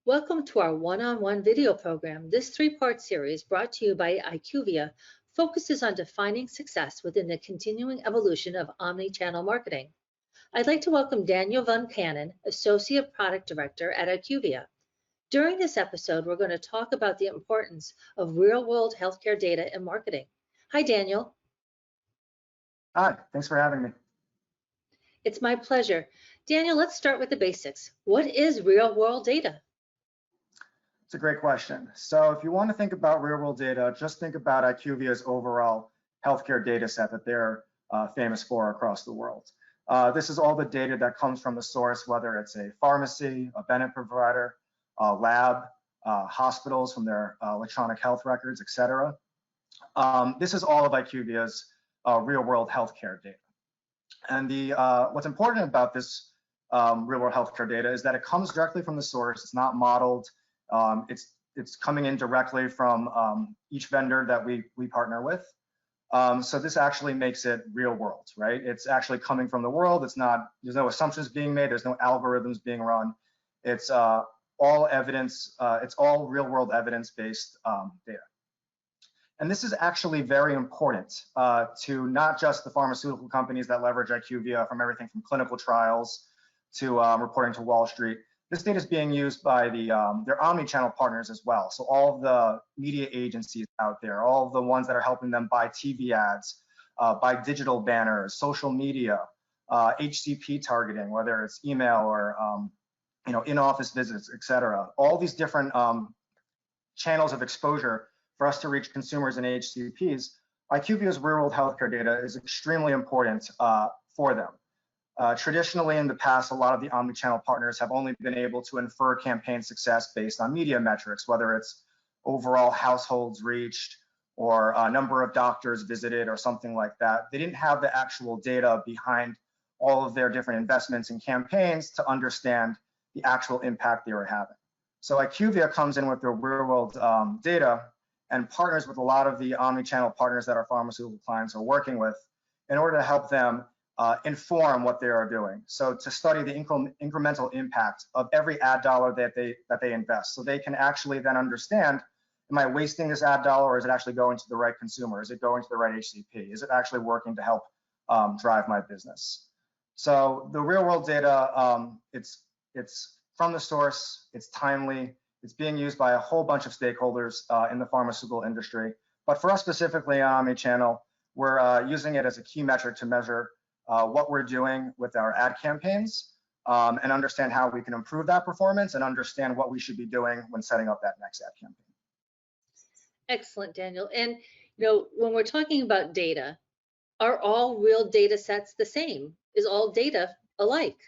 Welcome to our one-on-one video program. This three-part series, brought to you by IQVIA, focuses on defining success within the continuing evolution of omnichannel marketing. I'd like to welcome Daniel Vun Kannon, Associate Product Director at IQVIA. During this episode, we're going to talk about the importance of real-world healthcare data in marketing. Hi, Daniel. Hi, thanks for having me. It's my pleasure. Daniel, let's start with the basics. What is real-world data? It's a great question. So if you want to think about real-world data, just think about IQVIA's overall healthcare data set that they're famous for across the world. This is all the data that comes from the source, whether it's a pharmacy, a benefit provider, a lab, hospitals from their electronic health records, etc. This is all of IQVIA's real-world healthcare data. And what's important about this real-world healthcare data is that it comes directly from the source. It's not modeled. It's coming in directly from each vendor that we partner with. So this actually makes it real world, right? It's actually coming from the world. It's not, there's no assumptions being made. There's no algorithms being run. It's all evidence. It's all real world evidence-based data. And this is actually very important to not just the pharmaceutical companies that leverage IQVIA, from everything from clinical trials to reporting to Wall Street. This data is being used by their omnichannel partners as well. So all of the media agencies out there, all of the ones that are helping them buy TV ads, buy digital banners, social media, HCP targeting, whether it's email or in-office visits, etc. All these different channels of exposure for us to reach consumers and HCPs. IQVIA's real-world healthcare data is extremely important for them. Traditionally, in the past, a lot of the omnichannel partners have only been able to infer campaign success based on media metrics, whether it's overall households reached or number of doctors visited or something like that. They didn't have the actual data behind all of their different investments and campaigns to understand the actual impact they were having. So IQVIA comes in with their real-world data and partners with a lot of the omnichannel partners that our pharmaceutical clients are working with in order to help them inform what they are doing. So to study the incremental impact of every ad dollar that they invest, so they can actually then understand, am I wasting this ad dollar, or is it actually going to the right consumer? Is it going to the right HCP? Is it actually working to help drive my business? So the real world data, it's from the source, it's timely, it's being used by a whole bunch of stakeholders in the pharmaceutical industry. But for us specifically on omnichannel, we're using it as a key metric to measure what we're doing with our ad campaigns and understand how we can improve that performance and understand what we should be doing when setting up that next ad campaign. Excellent, Daniel. And when we're talking about data, are all real data sets the same? Is all data alike?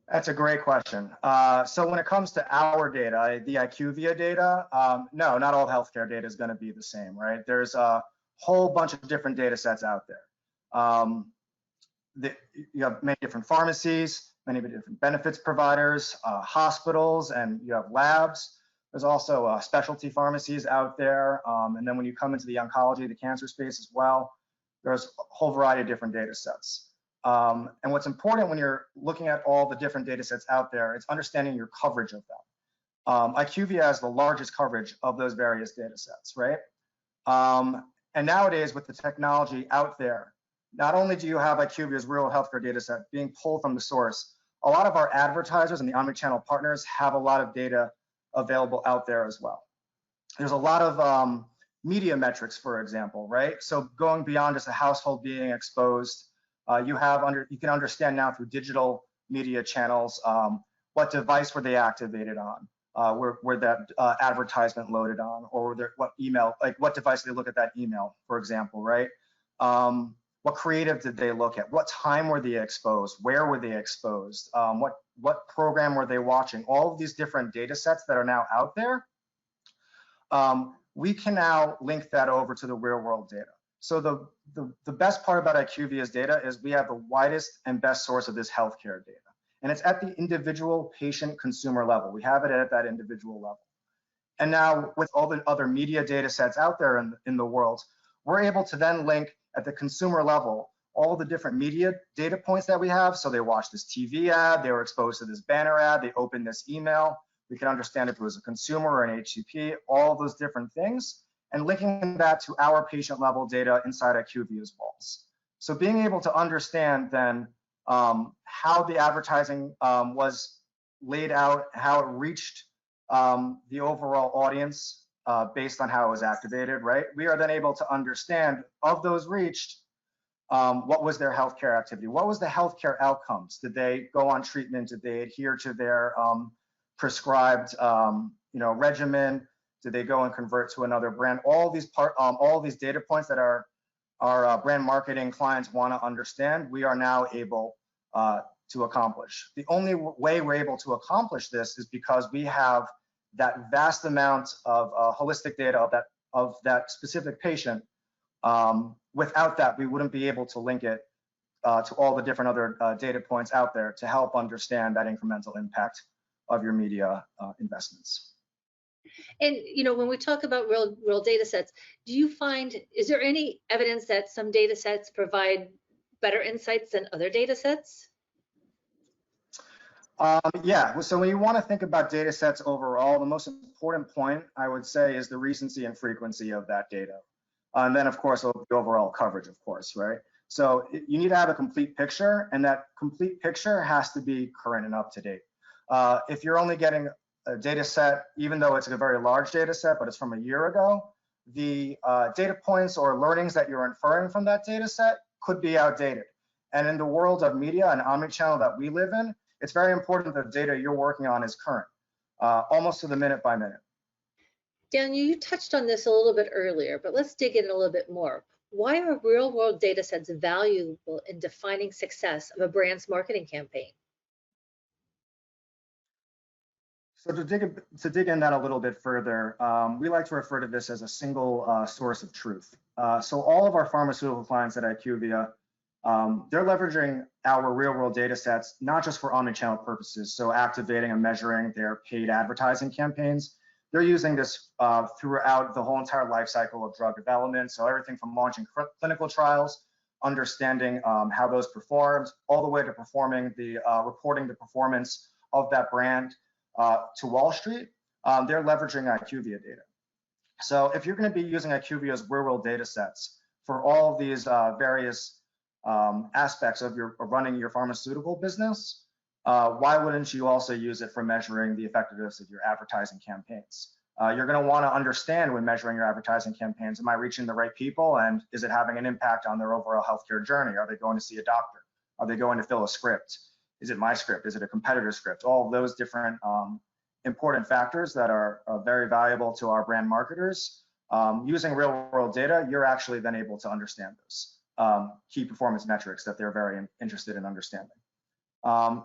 That's a great question. So when it comes to our data, the IQVIA data, no, not all healthcare data is going to be the same, right? There's a whole bunch of different data sets out there. You have many different pharmacies, many different benefits providers, hospitals, and you have labs. There's also specialty pharmacies out there. And then when you come into the oncology, the cancer space as well, there's a whole variety of different data sets. And what's important when you're looking at all the different data sets out there, it's understanding your coverage of them. IQVIA has the largest coverage of those various data sets, right? And nowadays, with the technology out there, not only do you have IQVIA's real healthcare data set being pulled from the source, a lot of our advertisers and the omnichannel partners have a lot of data available out there as well. There's a lot of media metrics, for example, right? So going beyond just a household being exposed, you can understand now through digital media channels what device were they activated on, where that advertisement loaded on, or what email, like what device did they look at that email, for example, right? What creative did they look at? What time were they exposed? Where were they exposed? What program were they watching? All of these different data sets that are now out there, we can now link that over to the real world data. So the best part about IQVIA's data is we have the widest and best source of this healthcare data. And it's at the individual patient consumer level. We have it at that individual level. And now with all the other media data sets out there in the world, we're able to then link at the consumer level all the different media data points that we have. So they watched this TV ad, they were exposed to this banner ad, they opened this email. We can understand if it was a consumer or an HCP, all of those different things, and linking that to our patient level data inside IQVIA's walls. So being able to understand then how the advertising was laid out, how it reached the overall audience based on how it was activated, right? We are then able to understand of those reached, what was their healthcare activity? What was the healthcare outcomes? Did they go on treatment? Did they adhere to their prescribed regimen? Did they go and convert to another brand? All these data points that our brand marketing clients want to understand, we are now able to accomplish. The only way we're able to accomplish this is because we have that vast amount of holistic data of that specific patient. Without that, we wouldn't be able to link it to all the different other data points out there to help understand that incremental impact of your media investments. And when we talk about real data sets, is there any evidence that some data sets provide better insights than other data sets? Yeah, so when you want to think about data sets overall, the most important point I would say is the recency and frequency of that data. And then of course, the overall coverage, of course, right? So you need to have a complete picture, and that complete picture has to be current and up to date. If you're only getting a data set, even though it's a very large data set, but it's from a year ago, the data points or learnings that you're inferring from that data set could be outdated. And in the world of media and omnichannel that we live in, it's very important that the data you're working on is current, almost to the minute by minute. Daniel, you touched on this a little bit earlier, but let's dig in a little bit more. Why are real-world data sets valuable in defining success of a brand's marketing campaign? So to dig in that a little bit further, we like to refer to this as a single source of truth. So all of our pharmaceutical clients at IQVIA, they're leveraging our real-world data sets, not just for omnichannel purposes, so activating and measuring their paid advertising campaigns. They're using this throughout the whole entire life cycle of drug development. So everything from launching clinical trials, understanding how those performed, all the way to reporting the performance of that brand to Wall Street. They're leveraging IQVIA data. So if you're going to be using IQVIA's real-world data sets for all of these various aspects of running your pharmaceutical business, why wouldn't you also use it for measuring the effectiveness of your advertising campaigns? You're going to want to understand when measuring your advertising campaigns, am I reaching the right people, and is it having an impact on their overall healthcare journey? Are they going to see a doctor? Are they going to fill a script? Is it my script? Is it a competitor script? All of those different important factors that are very valuable to our brand marketers. Using real-world data, you're actually then able to understand those key performance metrics that they're very interested in understanding.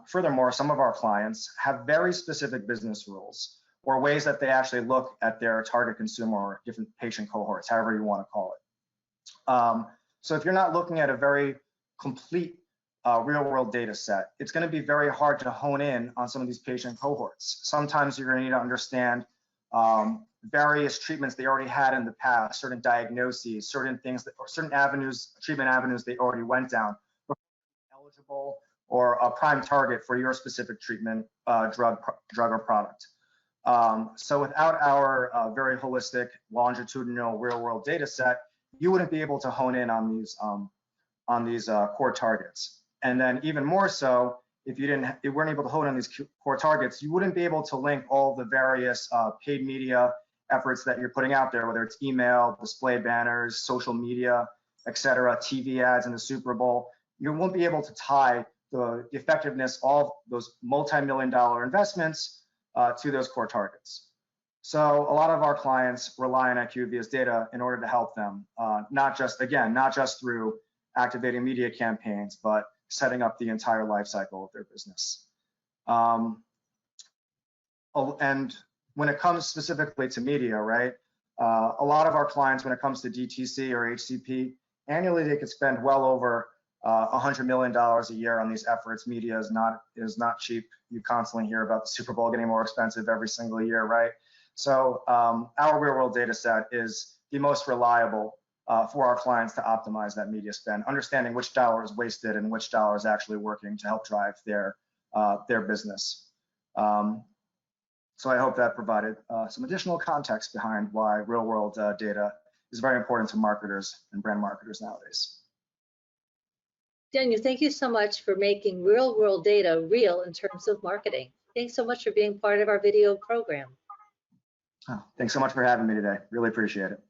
Furthermore, some of our clients have very specific business rules or ways that they actually look at their target consumer or different patient cohorts, however you want to call it. So if you're not looking at a very complete real-world data set, it's going to be very hard to hone in on some of these patient cohorts. Sometimes you're going to need to understand various treatments they already had in the past, certain diagnoses, certain things, or certain treatment avenues they already went down, eligible or a prime target for your specific treatment, drug or product. So without our very holistic, longitudinal, real-world data set, you wouldn't be able to hone in on these core targets. And then even more so, if you weren't able to hone on these core targets, you wouldn't be able to link all the various paid media efforts that you're putting out there, whether it's email, display banners, social media, etc., TV ads in the Super Bowl. You won't be able to tie the effectiveness of those multi-million-dollar investments to those core targets. So a lot of our clients rely on IQVIA's data in order to help them, not just through activating media campaigns, but setting up the entire life cycle of their business. And when it comes specifically to media, right, a lot of our clients, when it comes to DTC or HCP, annually they could spend well over $100 million a year on these efforts. Media is not cheap. You constantly hear about the Super Bowl getting more expensive every single year, right? So our real-world data set is the most reliable for our clients to optimize that media spend, understanding which dollar is wasted and which dollar is actually working to help drive their business. So I hope that provided some additional context behind why real-world data is very important to marketers and brand marketers nowadays. Daniel, thank you so much for making real-world data real in terms of marketing. Thanks so much for being part of our video program. Oh, thanks so much for having me today. Really appreciate it.